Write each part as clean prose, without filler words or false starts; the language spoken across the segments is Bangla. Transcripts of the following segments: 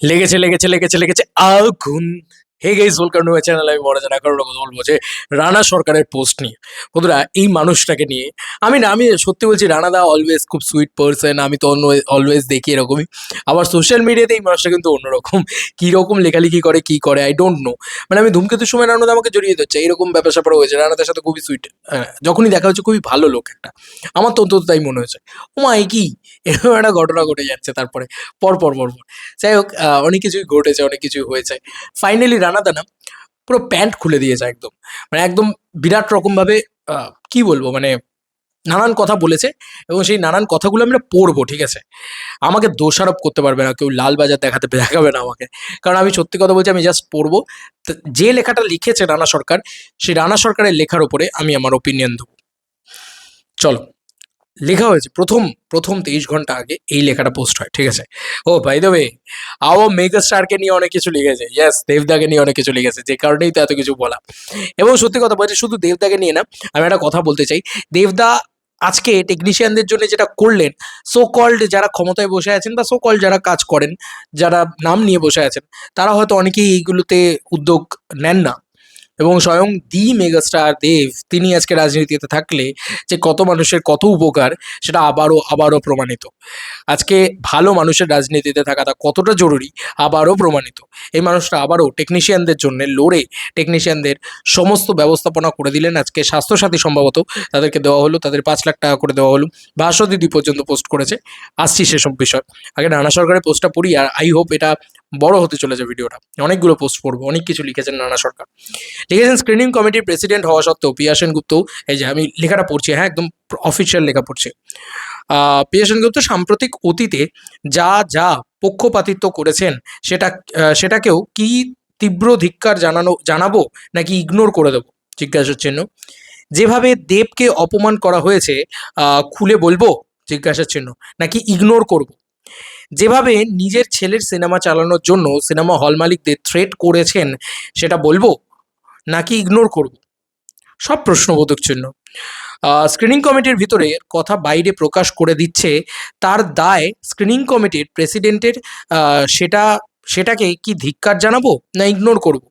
লেগেছে লেগেছে লেগেছে লেগেছে আগুন। Hey guys, welcome to my channel. আমি মরাজান এখন কথা বলবো যে রানা সরকারের পোস্ট নিয়ে। বন্ধুরা, এই মানুষটাকে নিয়ে আমি সত্যি বলছি, রানা দা অলওয়েজ খুব সুইট পার্সন। আমি তো অলওয়েজ দেখি এরকমই। আবার সোশ্যাল মিডিয়াতে এই মানুষটা কিন্তু অন্যরকম, কীরকম লেখালেখি করে কি করে আই ডোন্ট নো। মানে আমি ধূমকেতুর সময় রানা দা আমাকে জড়িয়ে ধরছে, এরকম ব্যাপার স্যাপার হয়েছে। রানাদার সাথে খুবই সুইট, যখনই দেখা হচ্ছে খুবই ভালো লোক একটা। আমার তো অন্তত তাই মনে হয়েছে। ও মা, এ কি এরকম একটা ঘটনা ঘটে যাচ্ছে তারপরে পর পর পর পর। যাই হোক, অনেক কিছুই ঘটেছে, অনেক কিছুই হয়েছে। ফাইনালি রানা দানা পুরো প্যান্ট খুলে দিয়েছে একদম। মানে একদম বিরাট রকমভাবে, কি বলবো, মানে নানান কথা বলেছে। এবং সেই নানান কথাগুলো আমরা পড়বো, ঠিক আছে? আমাকে দোষারোপ করতে পারবে না কেউ, লালবাজার দেখাবে না আমাকে। কারণ আমি সত্যি কথা বলছি, আমি জাস্ট পড়বো। যে লেখাটা লিখেছে রানা সরকার, সেই রানা সরকারের লেখার ওপরে আমি আমার ওপিনিয়ন দেবো। চলো, লেখা হয়েছে প্রথম প্রথম 23 ঘন্টা আগে এই লেখাটা পোস্ট হয়, ঠিক আছে? ও বাই দ্য ওয়ে, আও মেগা স্টারকে নিয়ে অনেক কিছু লিখেছে। ইয়েস, দেবদাকে নিয়ে অনেক কিছু লিখেছে, যে কারণেই তো এত কিছু বলা। এবং সত্যি কথা বলছি, শুধু দেবদাকে নিয়ে না, আমি একটা কথা বলতে চাই। দেবদা আজকে টেকনিশিয়ানদের জন্য যেটা করলেন, সো কল্ড যারা ক্ষমতায় বসে আছেন বা সো কল্ড যারা কাজ করেন, যারা নাম নিয়ে বসে আছেন, তারা হয়তো অনেকেই এইগুলোতে উদ্যোগ নেন না। এবং স্বয়ং দি মেগাস্টার দেব, তিনি আজকে রাজনীতিতে থাকলে যে কত মানুষের কত উপকার, সেটা আবারও আবারও প্রমাণিত। আজকে ভালো মানুষের রাজনীতিতে থাকাটা কতটা জরুরি আবারও প্রমাণিত। এই মানুষটা আবারও টেকনিশিয়ানদের জন্য লড়ে টেকনিশিয়ানদের সমস্ত ব্যবস্থাপনা করে দিলেন। আজকে স্বাস্থ্যসাথী সম্ভবত তাদেরকে দেওয়া হলো, তাদের 5 লাখ টাকা করে দেওয়া হলো। ভাস্বদিদি পর্যন্ত পোস্ট করেছে। আসছি সেসব বিষয়। আগে রানা সরকারের পোস্টটা পড়ি, আর আই হোপ এটা বড় হতে চলেছে ভিডিওটা। অনেকগুলো পোস্ট পড়বো, অনেক কিছু লিখেছেন রানা সরকার। লিখেছেন, স্ক্রিনিং কমিটির প্রেসিডেন্ট হওয়া সত্ত্বেও পিয়া সেনগুপ্ত, এই যে আমি লেখাটা পড়ছি, হ্যাঁ একদম অফিসিয়াল লেখা পড়ছি। পিয়া সেনগুপ্ত সাম্প্রতিক অতীতে যা যা পক্ষপাতিত্ব করেছেন, সেটাকেও কি তীব্র ধিক্কার জানাবো নাকি ইগনোর করে দেবো? জিজ্ঞাসার চিহ্ন। যেভাবে দেবকে অপমান করা হয়েছে, খুলে বলবো? জিজ্ঞাসার চিহ্ন। নাকি ইগনোর করব? যেভাবে নিজের ছেলের সিনেমা চালানোর জন্য সিনেমা হল মালিকদের থ্রেট করেছেন, সেটা বলবো নাকি ইগনোর করব? সব প্রশ্নবোধক চিহ্ন। স্ক্রিনিং কমিটির ভিতরে কথা বাইরে প্রকাশ করে দিচ্ছে, তার দায় স্ক্রিনিং কমিটির প্রেসিডেন্টের। সেটাকে কি ধিক্কার জানাবো না ইগনোর করব?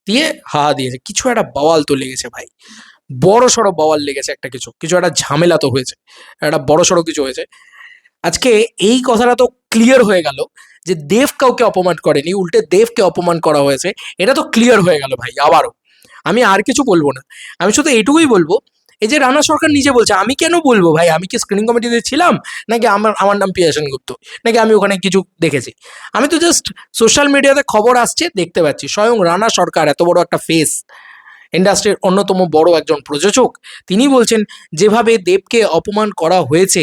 দিয়ে হা দিয়েছে। কিছু একটা বাওয়াল তো লেগেছে ভাই, বড় সড়ো বাওয়াল লেগেছে। একটা কিছু কিছু একটা ঝামেলা তো হয়েছে, একটা বড় সড়ো কিছু হয়েছে। আজকে এই কথাটা তো ক্লিয়ার হয়ে গেল যে দেব কাউকে অপমান করেনি, উল্টে দেবকে অপমান করা হয়েছে। এটা তো ক্লিয়ার হয়ে গেল ভাই। আবারও আমি আর কিছু বলবো না, আমি শুধু এটুকুই বলবো, এই যে রানা সরকার নিজে বলছে, আমি কেন বলবো ভাই? আমি কি স্ক্রিনিং কমিটিতে ছিলাম? নাকি আমার আমার নাম পিয়া সেনগুপ্ত? নাকি আমি ওখানে কিছু দেখেছি? আমি তো জাস্ট সোশ্যাল মিডিয়াতে খবর আসছে দেখতে পাচ্ছি। স্বয়ং রানা সরকার, এত বড় একটা ফেস, ইন্ডাস্ট্রির অন্যতম বড় একজন প্রযোজক, তিনি বলছেন যেভাবে দেবকে অপমান করা হয়েছে,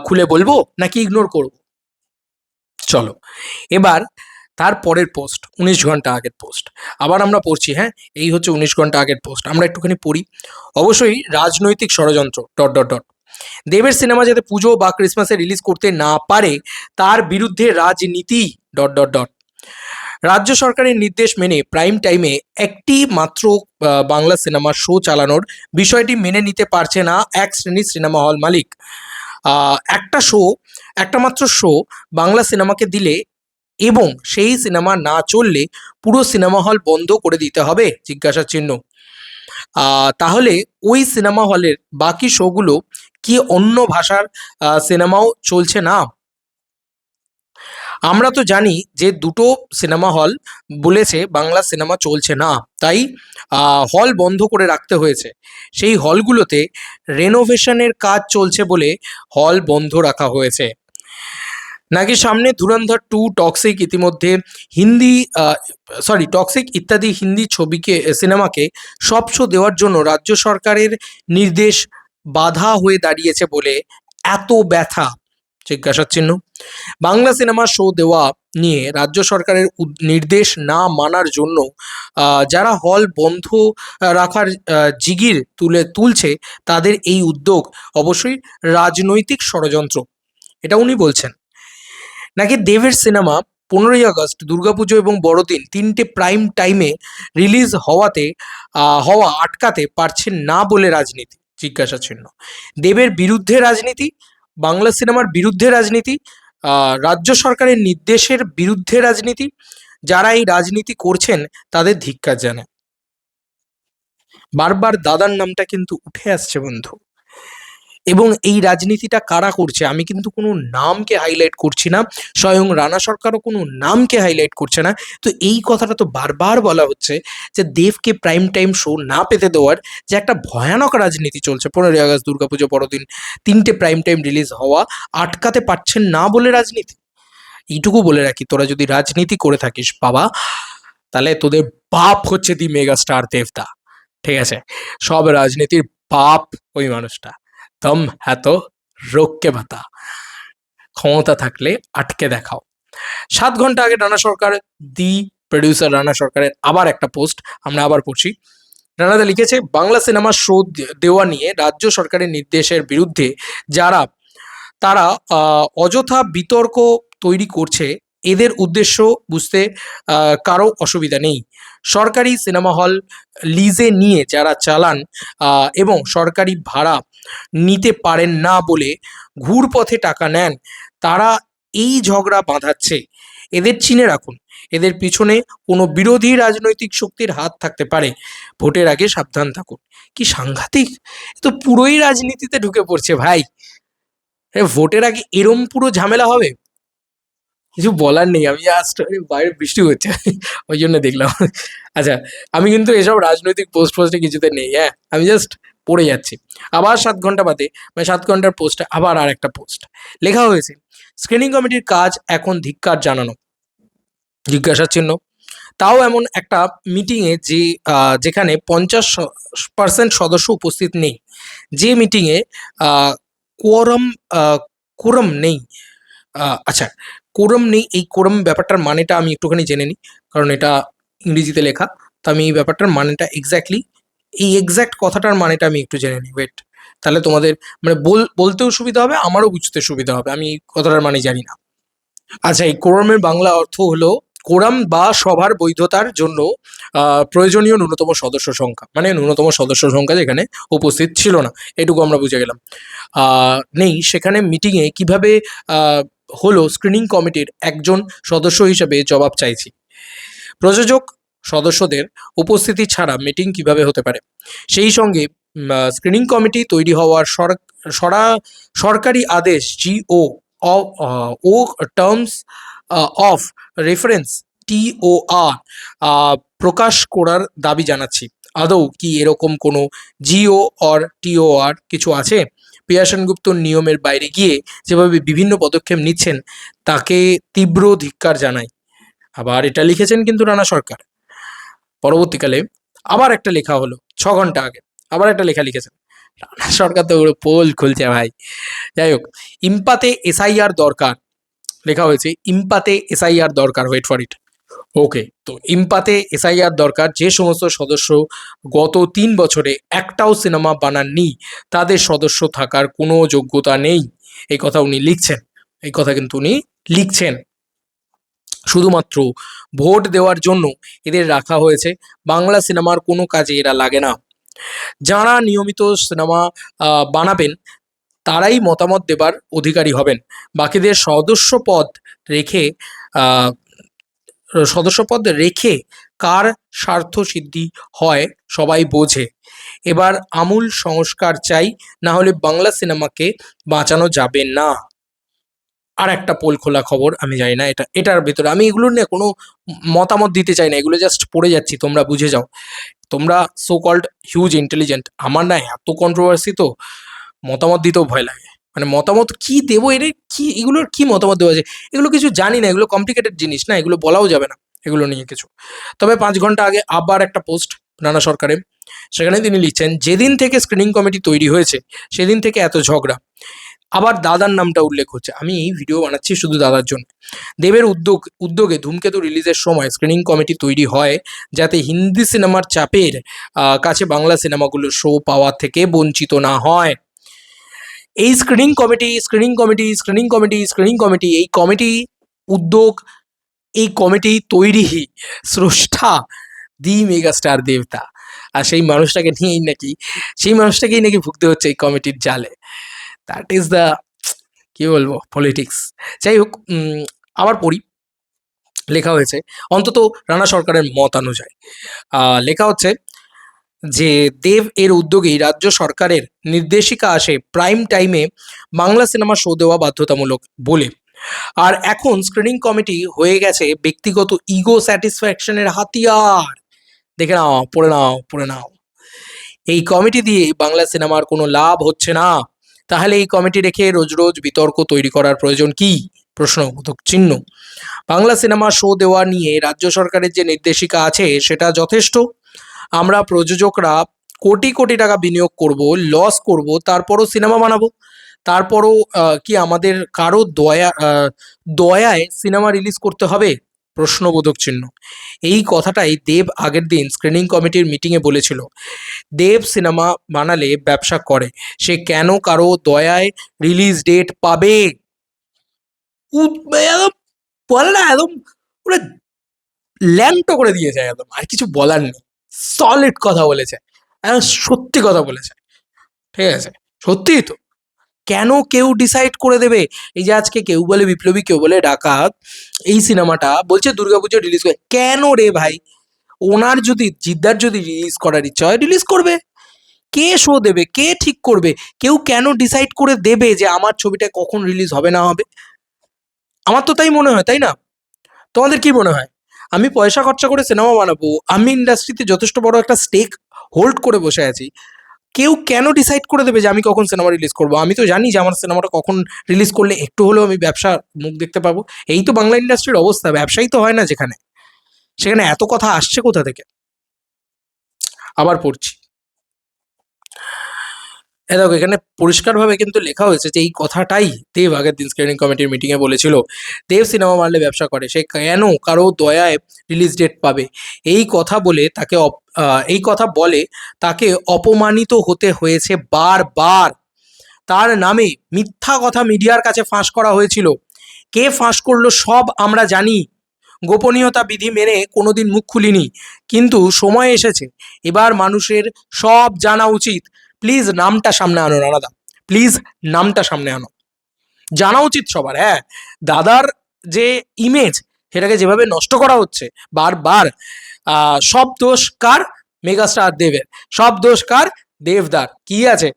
খুলে বলবো নাকি ইগনোর করব? চলো, এবার তার পরের পোস্ট, 19 ঘন্টা আগের পোস্ট। আবার আমরা পড়ছি, হ্যাঁ এই হচ্ছে 19 ঘন্টা আগের পোস্ট। আমরা একটুখানি পড়ি। অবশ্যই রাজনৈতিক ষড়যন্ত্র ডট ডট ডট। দেবের সিনেমা যাতে পুজো বা ক্রিসমাসে রিলিজ করতে না পারে, তার বিরুদ্ধে রাজনীতি ডট ডট ডট। রাজ্য সরকারের নির্দেশ মেনে প্রাইম টাইমে একটি মাত্র বাংলা সিনেমার শো চালানোর বিষয়টি মেনে নিতে পারছে না এক শ্রেণীর সিনেমা হল মালিক। একটা মাত্র শো বাংলা সিনেমাকে দিলে এবং সেই সিনেমা না চললে পুরো সিনেমা হল বন্ধ করে দিতে হবে? জিজ্ঞাসার চিহ্ন। তাহলে ওই সিনেমা হলের বাকি শোগুলো কি অন্য ভাষার সিনেমাও চলছে না? আমরা তো জানি যে দুটো সিনেমা হল বলেছে বাংলা সিনেমা চলছে না, তাই হল বন্ধ করে রাখতে হয়েছে। সেই হলগুলোতে রেনোভেশনের কাজ চলছে বলে হল বন্ধ রাখা হয়েছে। নাকি সামনে ধুরন্ধর 2, টক্সিক ইতিমধ্যে হিন্দি টক্সিক ইত্যাদি হিন্দি সিনেমাকে সব শো দেওয়ার জন্য রাজ্য সরকারের নির্দেশ বাধা হয়ে দাঁড়িয়েছে বলে এত ব্যথা? জিজ্ঞাসার চিহ্ন। বাংলা সিনেমা শো দেওয়া নিয়ে রাজ্য সরকারের নির্দেশ না মানার জন্য যারা হল বন্ধ রাখার জিগির তুলছে, তাদের এই উদ্যোগ অবশ্যই রাজনৈতিক ষড়যন্ত্র, এটা উনি বলছেন। নাকি দেবের সিনেমা 15ই আগস্ট, দুর্গাপুজো এবং বড়দিন, তিনটে প্রাইম টাইমে রিলিজ হওয়া আটকাতে পারছেন না বলে রাজনীতি? জিজ্ঞাসা চিহ্ন। দেবের বিরুদ্ধে রাজনীতি, বাংলা সিনেমার বিরুদ্ধে রাজনীতি, রাজ্য সরকারের নির্দেশের বিরুদ্ধে রাজনীতি, যারা এই রাজনীতি করছেন তাদের ধিক্কার জানায়। বারবার দাদার নামটা কিন্তু উঠে আসছে বন্ধু, এবং এই রাজনীতিটা কারা করছে, আমি কিন্তু কোনো নামকে হাইলাইট করছি না, স্বয়ং রানা সরকারও কোনো নামকে হাইলাইট করছে না। তো এই কথাটা তো বারবার বলা হচ্ছে যে দেবকে প্রাইম টাইম শো না পেতে দেওয়ার যে একটা ভয়ানক রাজনীতি চলছে, 15ই আগস্ট, দুর্গাপুজো, বড়দিন, 3টে প্রাইম টাইম রিলিজ হওয়া আটকাতে পারছেন না বলে রাজনীতি। এইটুকু বলে রাখি, তোরা যদি রাজনীতি করে থাকিস বাবা, তাহলে তোদের বাপ হচ্ছে দি মেগা স্টার দেবদা, ঠিক আছে? সব রাজনীতির বাপ ওই মানুষটা। দম হ্যাঁ তো রোককে বাতা, ক্ষমতা থাকলে আটকে দেখাও। 7 ঘন্টা আগে রানা সরকার, দি প্রডিউসার রানা সরকারের আবার একটা পোস্ট আমরা আবার পড়ছি। রানাদা লিখেছে, বাংলা সিনেমা শো দেওয়া নিয়ে রাজ্য সরকারের নির্দেশের বিরুদ্ধে যারা তারা অযথা বিতর্ক তৈরি করছে, এদের উদ্দেশ্য বুঝতে কারো অসুবিধা নেই। সরকারি সিনেমা হল লিজে নিয়ে যারা চালান এবং সরকারি ভাড়া নিতে পারেন না বলে ঘুরপথে টাকা নেন, তারা এই ঝগড়া বাঁধাচ্ছে। এদের চিনে রাখুন, এদের পিছনে কোনো বিরোধী রাজনৈতিক শক্তির হাত থাকতে পারে। ভোটের আগে সাবধান থাকুন। কি সাংঘাতিক! এ তো পুরোই রাজনীতিতে ঢুকে পড়ছে ভাই। ভোটের আগে এরম পুরো ঝামেলা হবে, কিছু বলার নেই। আমি জাস্ট, বাইরে বৃষ্টি হচ্ছে ওই জন্য দেখলাম। আচ্ছা, আমি কিন্তু এসব রাজনৈতিক পোস্টে কিছুতে নেই, হ্যাঁ, আমি জাস্ট পড়ে যাচ্ছি। আবার 7 ঘন্টা বাদে, মানে 7 ঘন্টার পোস্টে আবার আর একটা পোস্ট লেখা হয়েছে, স্ক্রিনিং কমিটির কাজ এখন ধিক্কার জানানো, জিজ্ঞাসার চিহ্ন। তাও এমন একটা মিটিংয়ে যেখানে 50% সদস্য উপস্থিত নেই, যে মিটিংয়ে কোয়ারাম কোরাম নেই। আচ্ছা, কোরাম নেই, এই কোরাম ব্যাপারটার মানেটা আমি একটুখানি জেনে নিই, কারণ এটা ইংরেজিতে লেখা। তো আমি এই ব্যাপারটার মানেটা এক্স্যাক্টলি, এই এক্স্যাক্ট কথাটার মানেটা আমি একটু জেনে নিই, ওয়েট। তাহলে তোমাদের মানে বলতেও সুবিধা হবে, আমারও বুঝতে সুবিধা হবে, আমি এই কথাটার মানে জানি না। আচ্ছা, এই কোরামের বাংলা অর্থ হলো কোরাম বা সভার বৈধতার জন্য প্রয়োজনীয় ন্যূনতম সদস্য সংখ্যা, মানে ন্যূনতম সদস্য সংখ্যা যেখানে উপস্থিত ছিল না, এটুকু আমরা বুঝে গেলাম। নেই সেখানে মিটিংয়ে কিভাবে হলো স্ক্রিনিং কমিটির একজন সদস্য হিসেবে জবাব চাইছি। প্রযোজক সদস্যদের উপস্থিতি ছাড়া মিটিং কিভাবে হতে পারে? সেই সঙ্গে স্ক্রিনিং কমিটি তৈরি হওয়ার সরকারি আদেশ জিও ও টার্মস অফ রেফারেন্স টিওআর প্রকাশ করার দাবি জানাচ্ছি। আদৌ কি এরকম কোনো জিও অর টিওআর কিছু আছে? পিয়া সেনগুপ্তর নিয়মের বাইরে গিয়ে যেভাবে বিভিন্ন পদক্ষেপ নিচ্ছেন, তাকে তীব্র ধিক্কার জানাই। আবার এটা লিখেছেন কিন্তু রানা সরকার। পরবর্তীকালে আবার একটা লেখা হলো 6 ঘন্টা আগে, আবার একটা লেখা লিখেছেন রানা সরকার, তো পুরো পোল খুলছে ভাই। যাই হোক, ইম্পাতে এসআইআর দরকার, লেখা হয়েছে ইম্পাতে এসআইআর দরকার, ওয়েট ফর ইট। ওকে, তো ইম্পাতে এসআইআর দরকার, যে সমস্ত সদস্য গত 3 বছরে একটাও সিনেমা বানাননি তাদের সদস্য থাকার কোনো যোগ্যতা নেই। এই কথা উনি লিখছেন, এই কথা কিন্তু উনি লিখছেন। শুধুমাত্র ভোট দেওয়ার জন্য এদের রাখা হয়েছে, বাংলা সিনেমার কোনো কাজে এরা লাগে না। যারা নিয়মিত সিনেমা বানাবেন তারাই মতামত দেবার অধিকারী হবেন। বাকিদের রেখে আহ, সদস্যপদ রেখে কার স্বার্থ সিদ্ধি হয় সবাই বোঝে। এবার আমূল সংস্কার চাই, না হলে বাংলা সিনেমাকে বাঁচানো যাবে না। আর একটা পোল খোলা খবর, আমি জানি না এটার ভেতরে, আমি এগুলো নিয়ে কোনো মতামত দিতে চাই না, এগুলো জাস্ট পড়ে যাচ্ছি, তোমরা বুঝে যাও। তোমরা সো কল্ড হিউজ ইন্টেলিজেন্ট, আমার না এত কন্ট্রোভার্সি, তো মতামত দিতেও ভয় লাগে। মানে মতামত কি দেবো, এর কি, এগুলোর কি মতামত দেওয়া যায়, এগুলো কিছু জানি না, এগুলো কমপ্লিকেটেড জিনিস না, এগুলো বলাও যাবে না এগুলো নিয়ে কিছু। তবে 5 ঘন্টা আগে আবার একটা পোস্ট রানা সরকারের, সেখানে তিনি লিখছেন, যেদিন থেকে স্ক্রিনিং কমিটি তৈরি হয়েছে সেদিন থেকে এত ঝগড়া। আবার দাদার নামটা উল্লেখ হচ্ছে, আমি এই ভিডিও বানাচ্ছি শুধু দাদার জন্য। দেবের উদ্যোগে ধূমকেতু রিলিজের সময় স্ক্রিনিং কমিটি তৈরি হয় যাতে হিন্দি সিনেমার চাপের কাছে বাংলা সিনেমাগুলো শো পাওয়া থেকে বঞ্চিত না হয়। এই স্ক্রিনিং কমিটি এই কমিটি উদ্যোগ, এই কমিটি তৈরি স্রষ্টা দি মেগাস্টার দেবতা। আর সেই মানুষটাকেই নাকি ভুগতে হচ্ছে এই কমিটির জালে। দ্যাট ইজ দ্য কি বলবো, পলিটিক্স। যাই হোক, আবার পড়ি। লেখা হয়েছে অন্তত রানা সরকারের মতানুযায়ী, লেখা হচ্ছে যে দেব এর উদ্যোগেই রাজ্য সরকারের নির্দেশিকা আসে প্রাইম টাইমে বাংলা সিনেমা শো দেওয়া বাধ্যতামূলক বলে। আর এখন স্ক্রিনিং কমিটি হয়ে গেছে ব্যক্তিগত ইগো স্যাটিসফ্যাকশনের হাতিয়ার। দেখে নাও, পড়ে নাও, পড়ে নাও। এই কমিটি দিয়ে বাংলা সিনেমার কোনো লাভ হচ্ছে না, তাহলে এই কমিটি রেখে রোজ রোজ বিতর্ক তৈরি করার প্রয়োজন কি? প্রশ্নবোধক চিহ্ন। বাংলা সিনেমা শো দেওয়া নিয়ে রাজ্য সরকারের যে নির্দেশিকা আছে সেটা যথেষ্ট। আমরা প্রযোজকরা কোটি কোটি টাকা বিনিয়োগ করব, লস করব, তারপরও সিনেমা বানাবো। তারপরও কি আমাদের কারো দয়ায় সিনেমা রিলিজ করতে হবে? প্রশ্নবোধক চিহ্ন। এই কথাটাই দেব আগের দিন স্ক্রিনিং কমিটির মিটিংয়ে বলেছিল। দেব সিনেমা বানালে ব্যবসা করে, সে কেন কারো দয়ায় রিলিজ ডেট পাবে? একদম বলে না, একদম পুরো ল্যাংটো করে দিয়েছে একদম, আর কিছু বলার নেই। সলিড কথা বলেছে, একদম সত্যি কথা বলেছে। ঠিক আছে, সত্যিই তো। কেন কেউ ডিসাইড করে দেবে? এই যে আজকে কেউ বলে বিপ্লবী, কেউ বলে ডাকাত, এই সিনেমাটা বলছে দুর্গাপুজো রিলিজ করে। কেন রে ভাই? ওনার যদি জিদ্দার যদি রিলিজ করার ইচ্ছা হয় রিলিজ করবে। কে শো দেবে? কে ঠিক করবে? কেউ কেন ডিসাইড করে দেবে যে আমার ছবিটা কখন রিলিজ হবে না হবে? আমার তো তাই মনে হয়, তাই না? তোমাদের কি মনে হয়? আমি পয়সা খরচা করে সিনেমা বানাবো, আমি ইন্ডাস্ট্রিতে যথেষ্ট বড় একটা স্টেক হোল্ড করে বসে আছি। কেউ কেন ডিসাইড করে দেবে যে আমি কখন সিনেমা রিলিজ করবো? আমি তো জানি যে আমার সিনেমাটা কখন রিলিজ করলে একটু হলেও আমি ব্যবসা মুখ দেখতে পাবো। এই তো বাংলা ইন্ডাস্ট্রির অবস্থা, ব্যবসায়ী তো হয় না যেখানে, সেখানে এত কথা আসছে কোথা থেকে? আবার পড়ছি, দেখো এখানে পরিষ্কারভাবে কিন্তু লেখা হয়েছে যে এই কথাটাই দেব আগের দিন স্ক্রিনিং কমিটির মিটিংয়ে বলেছিল। দেব সিনেমা মারলে ব্যবসা করে, সে কেন কারো দয়ায় রিলিজ ডেট পাবে? এই কথা বলে তাকে এই কথা বলে তাকে অপমানিত হতে হয়েছে বারবার। তার নামে মিথ্যা কথা মিডিয়ার কাছে ফাঁস করা হয়েছিল। কে ফাঁস করলো সব আমরা জানি। গোপনীয়তা বিধি মেনে কোনোদিন মুখ খুলিনি, কিন্তু সময় এসেছে, এবার মানুষের সব জানা উচিত। প্লিজ নামটা সামনে আনো রানাদা, প্লিজ নামটা সামনে আনো। জানা উচিত সবার। হ্যাঁ, দাদার যে ইমেজ সেটাকে যেভাবে নষ্ট করা হচ্ছে বারবার, সব দোষ কার? মেগাস্টার দেবের। সব দোষ কার? দেবদার। কি আছে,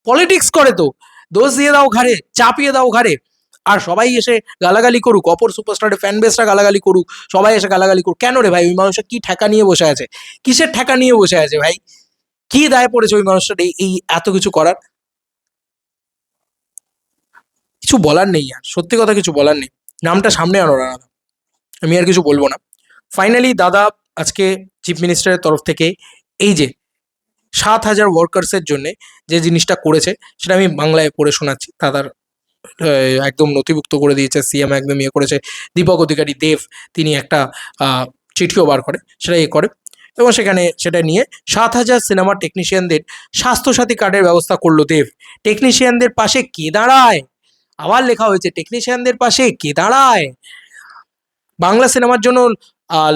পলিটিক্স করে তো, দোষ দিয়ে দাও ঘাড়ে, চাপিয়ে দাও ঘাড়ে, আর সবাই এসে গালাগালি করুক, অপর সুপারস্টারের ফ্যান বেসরা গালাগালি করুক, সবাই এসে গালাগালি করুক। কেন রে ভাই? ওই মানুষটা কি ঠেকা নিয়ে বসে আছে? কিসের ঠেকা নিয়ে বসে আছে ভাই? কি দায় পড়েছে ওই মানুষটার এই এত কিছু করার? কিছু বলার নেই, আর সত্যি কথা কিছু বলার নেই। নামটা সামনে আনো রানা, আমি আর কিছু বলবো না। ফাইনালি দাদা আজকে চিফ মিনিস্টারের তরফ থেকে এই যে 7,000 ওয়ার্কার্সের জন্য যে জিনিসটা করেছে সেটা আমি বাংলায় পড়ে শোনাচ্ছি। দাদার একদম নথিভুক্ত করে দিয়েছে, সিএম একদম ইয়ে করেছে। দীপক অধিকারী দেব তিনি একটা চিঠিও বার করে, সেটা ইয়ে করে, এবং সেখানে সেটা নিয়ে 7,000 সিনেমার টেকনিশিয়ানদের স্বাস্থ্যসাথী কার্ডের ব্যবস্থা করলো দেব। টেকনিশিয়ানদের পাশে কে দাঁড়ায়? আবার লেখা হয়েছে টেকনিশিয়ানদের পাশে কে দাঁড়ায়? বাংলা সিনেমার জন্য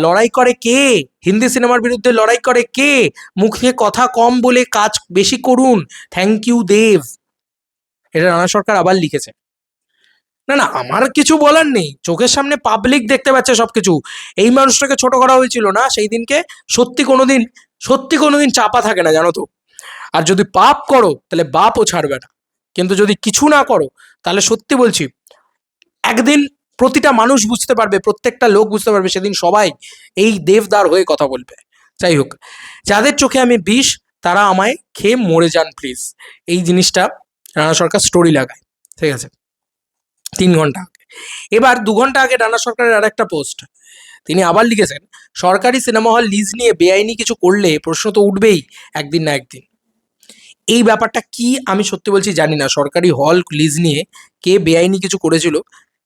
লড়াই করে কে? হিন্দি সিনেমার বিরুদ্ধে লড়াই করে কে? মুখে কথা কম বলে কাজ বেশি করুন। থ্যাংক ইউ দেব। এটা রানা সরকার আবার লিখেছে। না না, আমার কিছু বলার নেই, চোখের সামনে পাবলিক দেখতে পাচ্ছে সবকিছু। এই মানুষটাকে ছোট করা হয়েছিল না সেই দিনকে? সত্যি কোনোদিন চাপা থাকে না, জানো তো। আর যদি পাপ করো তাহলে বাপও ছাড়বে না, কিন্তু যদি কিছু না করো তাহলে সত্যি বলছি একদিন প্রতিটা মানুষ বুঝতে পারবে, প্রত্যেকটা লোক বুঝতে পারবে, সেদিন সবাই এই দেবদার হয়ে কথা বলবে। যাই হোক, যাদের চোখে আমি বিষ তারা আমায় খেয়ে মরে যান প্লিজ, এই জিনিসটা রানা সরকার স্টোরি লাগায়। ঠিক আছে, 3 ঘন্টা আগে। এবার 2 ঘন্টা আগে রানা সরকারের আর একটা পোস্ট, তিনি আবার লিখেছেন সরকারি সিনেমা হল লিজ নিয়ে বেআইনি কিছু করলে প্রশ্ন তো উঠবেই একদিন না একদিন। এই ব্যাপারটা কি আমি সত্যি বলছি জানি না। সরকারি হল লিজ নিয়ে কে বেআইনি কিছু করেছিল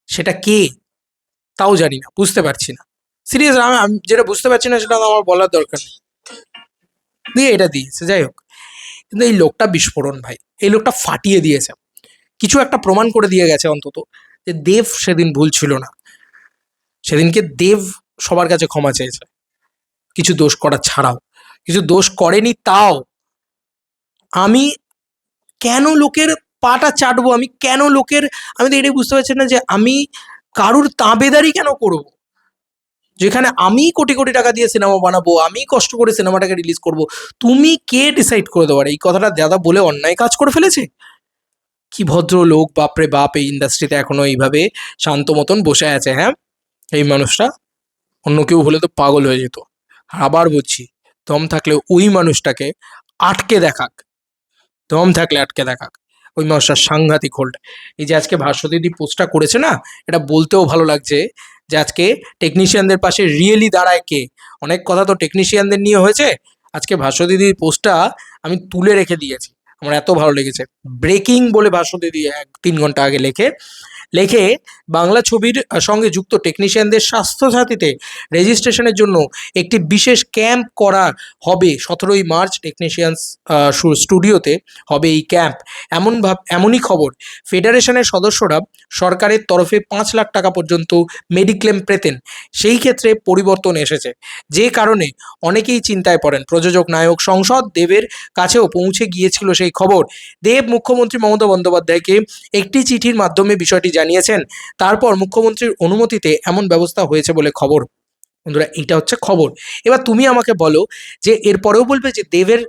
সেটা কে, তাও জানি না, বুঝতে পারছি না। সিরিয়াস, আমি যেটা বুঝতে পারছি না সেটা আমার বলার দরকার নেই, দিয়ে এটা দিয়েছে। যাই হোক, কিন্তু এই লোকটা বিস্ফোরণ ভাই, এই লোকটা ফাটিয়ে দিয়েছে, কিছু একটা প্রমাণ করে দিয়ে গেছে অন্তত, যে দেব সেদিন ভুল ছিল না। সেদিনকে দেব সবার কাছে ক্ষমা চেয়েছে, কিছু দোষ করা ছাড়াও। কিছু দোষ করেনি তাও। আমি কেন লোকের পাটা চাটবো আমি কেন লোকের? আমি তো এটাই বুঝতে পারছি না যে আমি কারুর তাবেদারি কেন করব? যেখানে আমি কোটি কোটি টাকা দিয়ে সিনেমা বানাবো, আমি কষ্ট করে সিনেমাটাকে রিলিজ করব, তুমি কে ডিসাইড করে দেওয়ার? এই কথাটা দাদা বলে অন্যায় কাজ করে ফেলেছে। কি ভদ্র লোক, বাপরে বাপ, এই ইন্ডাস্ট্রিতে এখনো এইভাবে শান্ত মতন বসে আছে। হ্যাঁ, এই মানুষটা অন্য কেউ হলে তো পাগল হয়ে যেত। আবার বলছি, দম থাকলে ওই মানুষটাকে আটকে দেখাক, দম থাকলে আটকে দেখাক। ওই মানুষটা সাংঘাতিক হোল্ড। এই যে আজকে ভাস্বতীদি পোস্টটা করেছে না, এটা বলতেও ভালো লাগছে যে আজকে টেকনিশিয়ানদের পাশে রিয়েলি দাঁড়ায় কে। অনেক কথা তো টেকনিশিয়ানদের নিয়ে হয়েছে, আজকে ভাস্বতীদির পোস্টটা আমি তুলে রেখে দিয়েছি, আমার এত ভালো লেগেছে। ব্রেকিং বলে ভাস্বতীদি 3 ঘন্টা আগে লেখে লেখে বাংলা ছবির সঙ্গে যুক্ত টেকনিশিয়ানদের স্বাস্থ্যসাথীতে রেজিস্ট্রেশনের জন্য একটি বিশেষ ক্যাম্প করা হবে 17ই মার্চ। টেকনিশিয়ানস স্টুডিওতে হবে এই ক্যাম্প। এমনই খবর, ফেডারেশনের সদস্যরা সরকারের তরফে 5 লাখ টাকা পর্যন্ত মেডিক্লেম পেতেন, সেই ক্ষেত্রে পরিবর্তন এসেছে, যে কারণে অনেকেই চিন্তায় পড়েন। প্রযোজক নায়ক সংসদ দেবের কাছেও পৌঁছে গিয়েছিল সেই খবর। দেব মুখ্যমন্ত্রী মমতা বন্দ্যোপাধ্যায়কে একটি চিঠির মাধ্যমে বিষয়টি জানিয়েছেন, তারপর মুখ্যমন্ত্রীর অনুমতিতে এমন ব্যবস্থা হয়েছে বলে খবর। বন্ধুরা, এইটা হচ্ছে খবর। এবার তুমি আমাকে বলো যে এরপরেও বলবে যে দেবের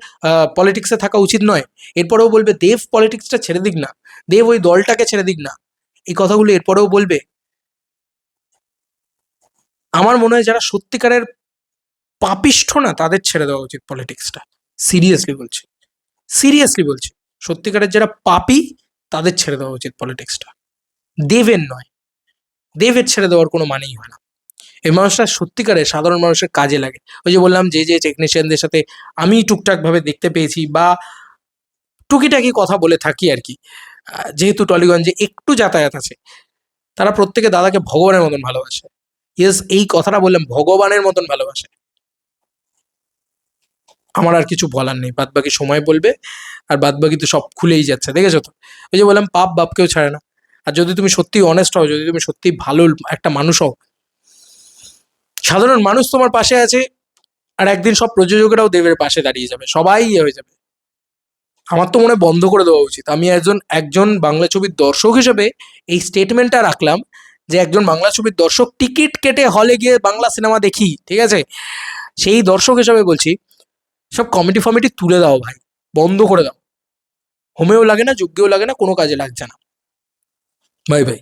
পলিটিক্সে থাকা উচিত নয়, এরপরেও বলবে দেব পলিটিক্সটা ছেড়ে দিক না, দেব ওই দলটাকে ছেড়ে দিক না, এই কথাগুলো এরপরেও বলবে? আমার মনে হয় যারা সত্যিকারের পাপিষ্ঠ না, তাদের ছেড়ে দেওয়া উচিত পলিটিক্সটা। সিরিয়াসলি বলছি, সিরিয়াসলি বলছি, সত্যিকারের যারা পাপী তাদের ছেড়ে দেওয়া উচিত পলিটিক্সটা, দেবের নয়। দেবের ছেড়ে দেওয়ার কোনো মানেই হয় না। এই মানুষটা সত্যিকারের সাধারণ মানুষের কাজে লাগে। ওই যে বললাম, যে টেকনিশিয়ানদের সাথে আমি টুকটাক ভাবে দেখতে পেয়েছি বা টুকিটাকি কথা বলে থাকি আর কি, যেহেতু টলিগঞ্জে একটু যাতায়াত আছে, তারা প্রত্যেকে দাদাকে ভগবানের মতন ভালোবাসে। ইয়েস, এই কথাটা বললাম, ভগবানের মতন ভালোবাসে। আমার আর কিছু বলার নেই, বাদ বাকি সময় বলবে। আর বাদ বাকি তো সব খুলেই যাচ্ছে, দেখেছো তো। ওই যে বললাম, পাপ বাপকেও ছাড়ে না। আর যদি তুমি সত্যি অনেস্ট হও, যদি তুমি সত্যি ভালো একটা মানুষ হও, সাধারণ মানুষ তোমার পাশে আছে, আর একদিন সব প্রযোজকেরাও দেবের পাশে দাঁড়িয়ে যাবে, সবাই হয়ে যাবে। আমার তো মনে হয় বন্ধ করে দেওয়া উচিত। আমি একজন একজন বাংলা ছবির দর্শক হিসেবে এই স্টেটমেন্টটা রাখলাম, যে একজন বাংলা ছবির দর্শক, টিকিট কেটে হলে গিয়ে বাংলা সিনেমা দেখি, ঠিক আছে, সেই দর্শক হিসেবে বলছি, সব কমেডি ফমেডি তুলে দাও ভাই, বন্ধ করে দাও। হোমেও লাগে না, যজ্ঞেও লাগে না, কোনো কাজে লাগছে না। Bye bye.